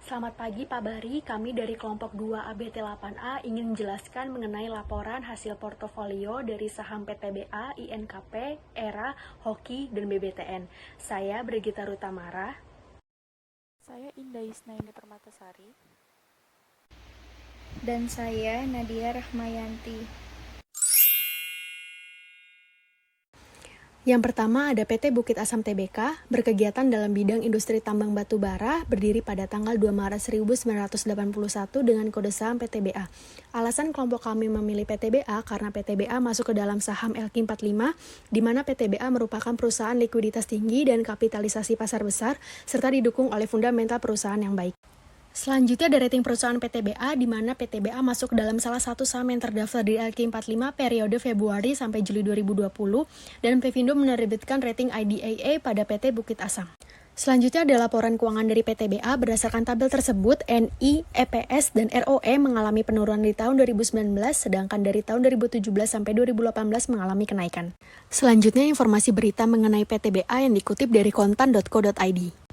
Selamat pagi Pak Bari, kami dari kelompok 2 ABT8A ingin menjelaskan mengenai laporan hasil portofolio dari saham PTBA, INKP, ERA, Hoki, dan BBTN. Saya Brigita Rutamara. Saya Indah Isnaini Permatasari. Dan saya Nadia Rahmayanti. Yang pertama ada PT Bukit Asam Tbk, berkegiatan dalam bidang industri tambang batu bara, berdiri pada tanggal 2 Maret 1981 dengan kode saham PTBA. Alasan kelompok kami memilih PTBA karena PTBA masuk ke dalam saham LQ45, di mana PTBA merupakan perusahaan likuiditas tinggi dan kapitalisasi pasar besar, serta didukung oleh fundamental perusahaan yang baik. Selanjutnya ada rating perusahaan PTBA, di mana PTBA masuk ke dalam salah satu saham yang terdaftar di LQ45 periode Februari sampai Juli 2020, dan Pevindo menerbitkan rating IDAA pada PT Bukit Asam. Selanjutnya ada laporan keuangan dari PTBA. Berdasarkan tabel tersebut, NI, EPS, dan ROE mengalami penurunan di tahun 2019, sedangkan dari tahun 2017 sampai 2018 mengalami kenaikan. Selanjutnya informasi berita mengenai PTBA yang dikutip dari kontan.co.id.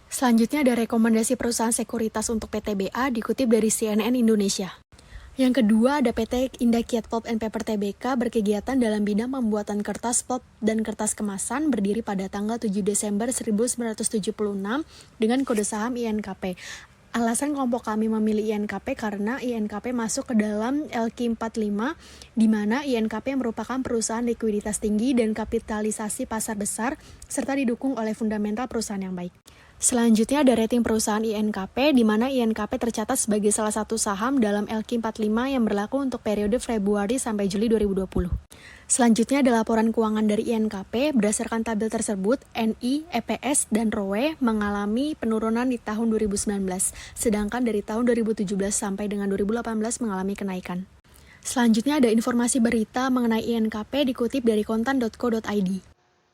Selanjutnya ada rekomendasi perusahaan sekuritas untuk PTBA dikutip dari CNN Indonesia. Yang kedua ada PT Indakiat Pulp and Paper Tbk, berkegiatan dalam bidang pembuatan kertas pulp dan kertas kemasan, berdiri pada tanggal 7 Desember 1976 dengan kode saham INKP. Alasan kelompok kami memilih INKP karena INKP masuk ke dalam LQ45, di mana INKP merupakan perusahaan likuiditas tinggi dan kapitalisasi pasar besar, serta didukung oleh fundamental perusahaan yang baik. Selanjutnya ada rating perusahaan INKP, di mana INKP tercatat sebagai salah satu saham dalam LQ45 yang berlaku untuk periode Februari sampai Juli 2020. Selanjutnya ada laporan keuangan dari INKP. Berdasarkan tabel tersebut, NI, EPS, dan ROE mengalami penurunan di tahun 2019, sedangkan dari tahun 2017 sampai dengan 2018 mengalami kenaikan. Selanjutnya ada informasi berita mengenai INKP dikutip dari kontan.co.id.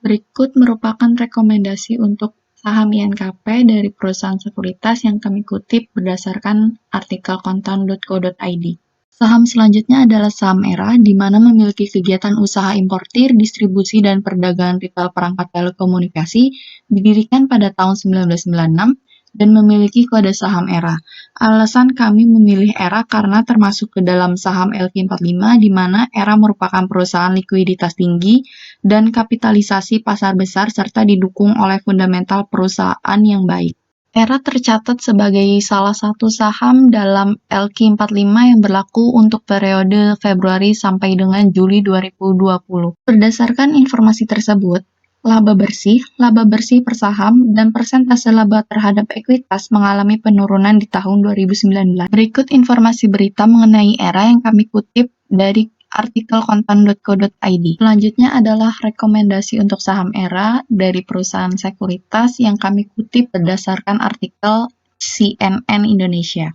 Berikut merupakan rekomendasi untuk saham INKP dari perusahaan sekuritas yang kami kutip berdasarkan artikel kontan.co.id. Saham selanjutnya adalah saham ERA, di mana memiliki kegiatan usaha importir, distribusi, dan perdagangan retail perangkat telekomunikasi, didirikan pada tahun 1996, dan memiliki kode saham ERA. Alasan kami memilih ERA karena termasuk ke dalam saham LQ45, di mana ERA merupakan perusahaan likuiditas tinggi dan kapitalisasi pasar besar serta didukung oleh fundamental perusahaan yang baik. ERA tercatat sebagai salah satu saham dalam LQ45 yang berlaku untuk periode Februari sampai dengan Juli 2020. Berdasarkan informasi tersebut, laba bersih per saham, dan persentase laba terhadap ekuitas mengalami penurunan di tahun 2019. Berikut informasi berita mengenai ERA yang kami kutip dari artikel kontan.co.id. Selanjutnya adalah rekomendasi untuk saham ERA dari perusahaan sekuritas yang kami kutip berdasarkan artikel CNN Indonesia.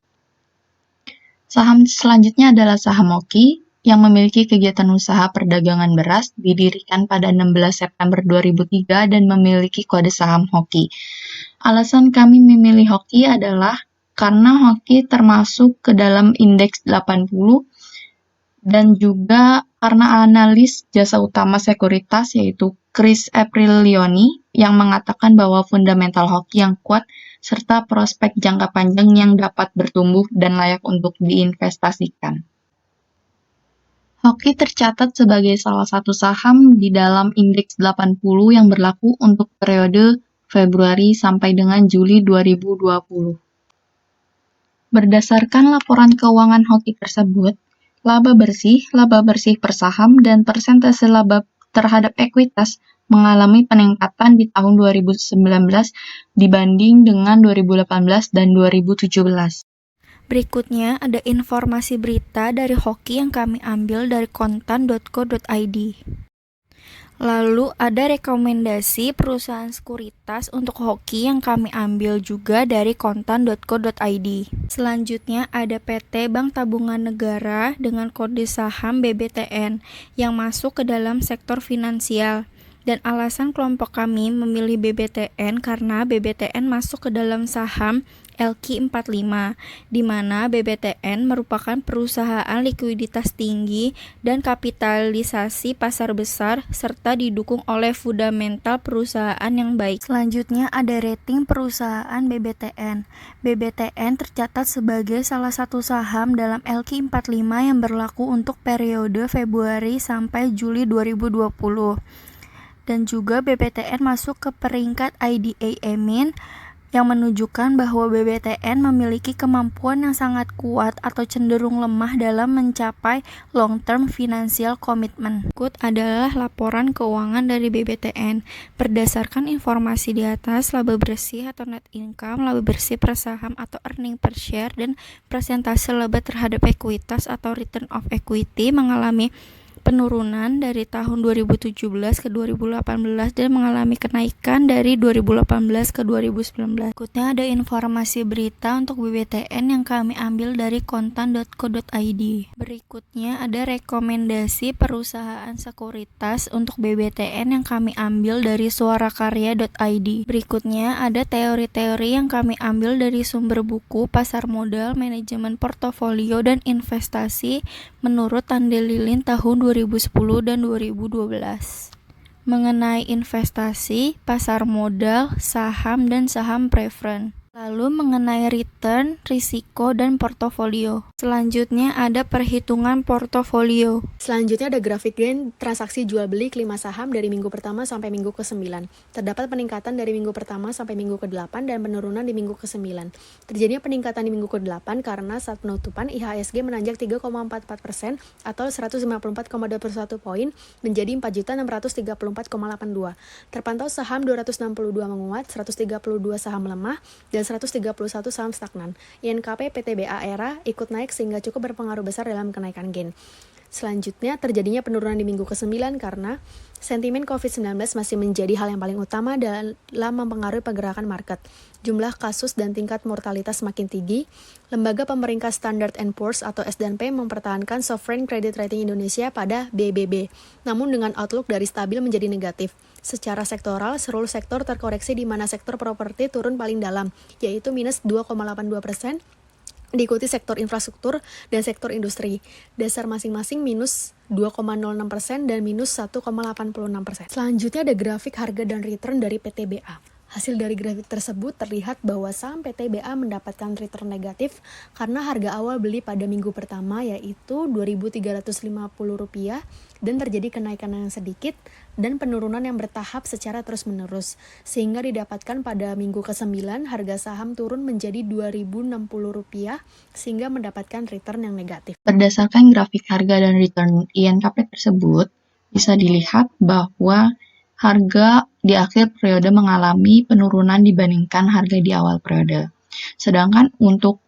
Saham selanjutnya adalah saham Hoki yang memiliki kegiatan usaha perdagangan beras, didirikan pada 16 September 2003 dan memiliki kode saham Hoki. Alasan kami memilih Hoki adalah karena Hoki termasuk ke dalam indeks 80 dan juga karena analis jasa utama sekuritas yaitu Chris Aprilioni yang mengatakan bahwa fundamental Hoki yang kuat serta prospek jangka panjang yang dapat bertumbuh dan layak untuk diinvestasikan. Hoki tercatat sebagai salah satu saham di dalam indeks 80 yang berlaku untuk periode Februari sampai dengan Juli 2020. Berdasarkan laporan keuangan Hoki tersebut, laba bersih per saham, dan persentase laba terhadap ekuitas mengalami peningkatan di tahun 2019 dibanding dengan 2018 dan 2017. Berikutnya ada informasi berita dari Hoki yang kami ambil dari kontan.co.id. Lalu ada rekomendasi perusahaan sekuritas untuk Hoki yang kami ambil juga dari kontan.co.id. Selanjutnya ada PT Bank Tabungan Negara dengan kode saham BBTN yang masuk ke dalam sektor finansial. Dan alasan kelompok kami memilih BBTN karena BBTN masuk ke dalam saham LQ45, di mana BBTN merupakan perusahaan likuiditas tinggi dan kapitalisasi pasar besar, serta didukung oleh fundamental perusahaan yang baik. Selanjutnya ada rating perusahaan BBTN. BBTN tercatat sebagai salah satu saham dalam LQ45 yang berlaku untuk periode Februari sampai Juli 2020. Dan juga BBTN masuk ke peringkat IDA Amin yang menunjukkan bahwa BBTN memiliki kemampuan yang sangat kuat atau cenderung lemah dalam mencapai long-term financial commitment. Berikut adalah laporan keuangan dari BBTN. Berdasarkan informasi di atas, laba bersih atau net income, laba bersih per saham atau earning per share, dan persentase laba terhadap ekuitas atau return of equity mengalami penurunan dari tahun 2017 ke 2018 dan mengalami kenaikan dari 2018 ke 2019. Berikutnya ada informasi berita untuk BBTN yang kami ambil dari kontan.co.id. Berikutnya ada rekomendasi perusahaan sekuritas untuk BBTN yang kami ambil dari suarakarya.id. Berikutnya ada teori-teori yang kami ambil dari sumber buku Pasar Modal, Manajemen Portofolio, dan Investasi menurut Tandelilin tahun 2010 dan 2012 mengenai investasi, pasar modal, saham, dan saham preferen. Lalu mengenai return, risiko, dan portofolio. Selanjutnya ada perhitungan portofolio. Selanjutnya ada grafik gain transaksi jual beli kelima saham dari minggu pertama sampai minggu ke-9. Terdapat peningkatan dari minggu pertama sampai minggu ke-8 dan penurunan di minggu ke-9. Terjadinya peningkatan di minggu ke-8 karena saat penutupan IHSG menanjak 3,44% atau 154,21 poin menjadi 4.634,82. Terpantau saham 262 menguat, 132 saham melemah, dan 131 saham stagnan. INKP PTBA Era ikut naik sehingga cukup berpengaruh besar dalam kenaikan gain. Selanjutnya, terjadinya penurunan di minggu ke-9 karena sentimen COVID-19 masih menjadi hal yang paling utama dalam mempengaruhi pergerakan market. Jumlah kasus dan tingkat mortalitas semakin tinggi. Lembaga pemeringkat Standard & Poor's atau S&P mempertahankan Sovereign Credit Rating Indonesia pada BBB, namun dengan outlook dari stabil menjadi negatif. Secara sektoral, seluruh sektor terkoreksi di mana sektor properti turun paling dalam, yaitu minus 2,82%, diikuti sektor infrastruktur dan sektor industri. Dasar masing-masing minus 2,06% dan minus 1,86%. Selanjutnya ada grafik harga dan return dari PTBA. Hasil dari grafik tersebut terlihat bahwa saham PTBA mendapatkan return negatif karena harga awal beli pada minggu pertama yaitu Rp2.350 dan terjadi kenaikan yang sedikit dan penurunan yang bertahap secara terus-menerus sehingga didapatkan pada minggu ke-9 harga saham turun menjadi Rp2.060 sehingga mendapatkan return yang negatif. Berdasarkan grafik harga dan return INKP tersebut, bisa dilihat bahwa harga di akhir periode mengalami penurunan dibandingkan harga di awal periode. Sedangkan untuk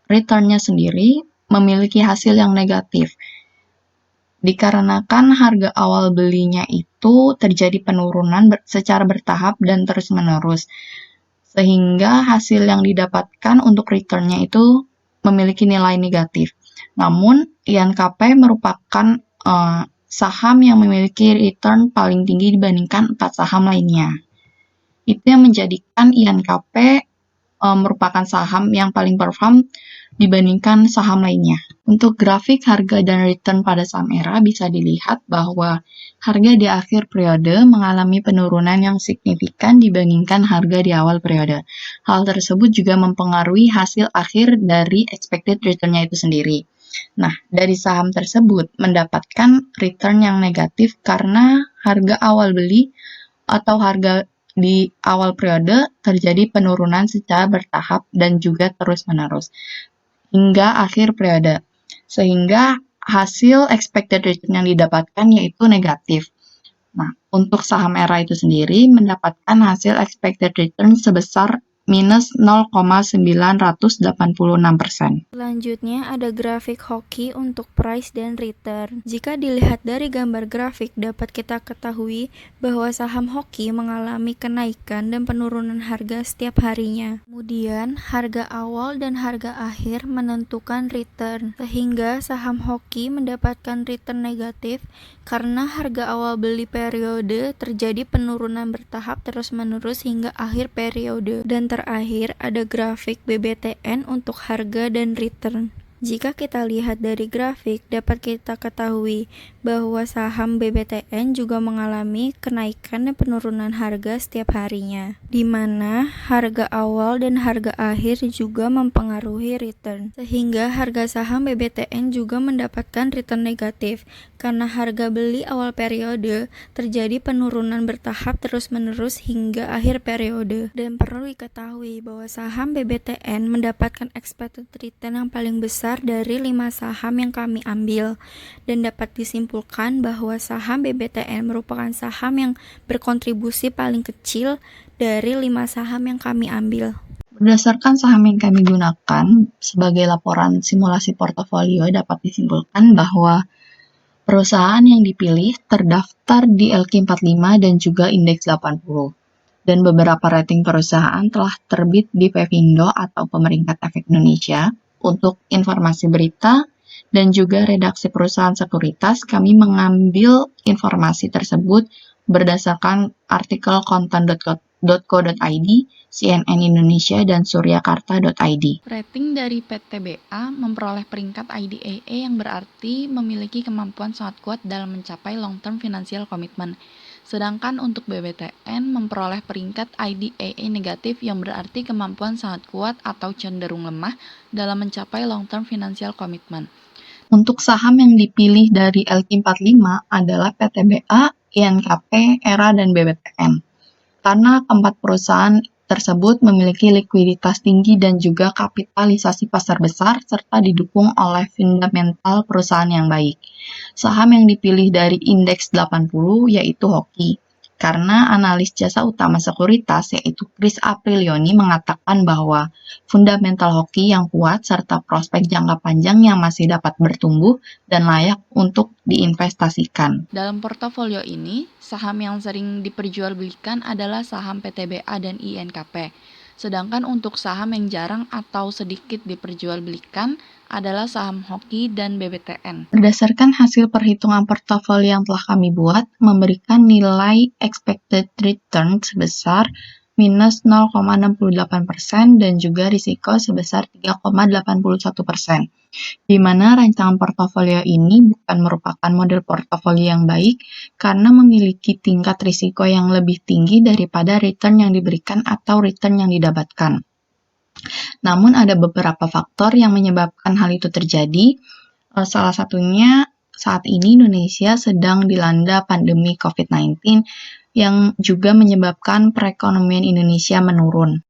return-nya sendiri memiliki hasil yang negatif. Dikarenakan harga awal belinya itu terjadi penurunan secara bertahap dan terus-menerus. Sehingga hasil yang didapatkan untuk return-nya itu memiliki nilai negatif. Namun, INKP merupakan saham yang memiliki return paling tinggi dibandingkan 4 saham lainnya. Itu yang menjadikan INKP merupakan saham yang paling perform dibandingkan saham lainnya. Untuk grafik harga dan return pada saham ERA bisa dilihat bahwa harga di akhir periode mengalami penurunan yang signifikan dibandingkan harga di awal periode. Hal tersebut juga mempengaruhi hasil akhir dari expected return-nya itu sendiri. Nah, dari saham tersebut mendapatkan return yang negatif karena harga awal beli atau harga di awal periode terjadi penurunan secara bertahap dan juga terus-menerus hingga akhir periode. Sehingga hasil expected return yang didapatkan yaitu negatif. Nah, untuk saham ERA itu sendiri mendapatkan hasil expected return sebesar minus 0,986%. Selanjutnya ada grafik hoki untuk price dan return. Jika dilihat dari gambar grafik dapat kita ketahui bahwa saham hoki mengalami kenaikan dan penurunan harga setiap harinya. Kemudian harga awal dan harga akhir menentukan return, sehingga saham hoki mendapatkan return negatif karena harga awal beli periode terjadi penurunan bertahap terus-menerus hingga akhir periode dan terakhir ada grafik BBTN untuk harga dan return. Jika kita lihat dari grafik, dapat kita ketahui bahwa saham BBTN juga mengalami kenaikan dan penurunan harga setiap harinya, di mana harga awal dan harga akhir juga mempengaruhi return. Sehingga harga saham BBTN juga mendapatkan return negatif, karena harga beli awal periode terjadi penurunan bertahap terus-menerus hingga akhir periode. Dan perlu diketahui bahwa saham BBTN mendapatkan expected return yang paling besar dari 5 saham yang kami ambil, dan dapat disimpulkan bahwa saham BBTN merupakan saham yang berkontribusi paling kecil dari 5 saham yang kami ambil. Berdasarkan saham yang kami gunakan sebagai laporan simulasi portofolio, dapat disimpulkan bahwa perusahaan yang dipilih terdaftar di LQ45 dan juga indeks 80. Dan beberapa rating perusahaan telah terbit di Pevindo atau Pemeringkat Efek Indonesia. Untuk informasi berita dan juga redaksi perusahaan sekuritas, kami mengambil informasi tersebut berdasarkan artikel kontan.co.id, CNN Indonesia, dan suryakarta.id. Rating dari PTBA memperoleh peringkat IDAA yang berarti memiliki kemampuan sangat kuat dalam mencapai long-term financial commitment. Sedangkan untuk BBTN memperoleh peringkat IDAA negatif yang berarti kemampuan sangat kuat atau cenderung lemah dalam mencapai long-term financial commitment. Untuk saham yang dipilih dari LQ45 adalah PTBA, INKP, ERA, dan BBTN. Karena keempat perusahaan tersebut memiliki likuiditas tinggi dan juga kapitalisasi pasar besar serta didukung oleh fundamental perusahaan yang baik. Saham yang dipilih dari indeks 80 yaitu Hoki. Karena analis jasa utama sekuritas yaitu Chris Aprilioni mengatakan bahwa fundamental Hoki yang kuat serta prospek jangka panjang yang masih dapat bertumbuh dan layak untuk diinvestasikan. Dalam portofolio ini, saham yang sering diperjualbelikan adalah saham PTBA dan INKP. Sedangkan untuk saham yang jarang atau sedikit diperjualbelikan adalah saham Hoki dan BBTN. Berdasarkan hasil perhitungan portofolio yang telah kami buat, memberikan nilai expected return sebesar minus 0,68% dan juga risiko sebesar 3,81%. Di mana rancangan portofolio ini bukan merupakan model portofolio yang baik karena memiliki tingkat risiko yang lebih tinggi daripada return yang diberikan atau return yang didapatkan. Namun ada beberapa faktor yang menyebabkan hal itu terjadi. Salah satunya saat ini Indonesia sedang dilanda pandemi COVID-19 yang juga menyebabkan perekonomian Indonesia menurun.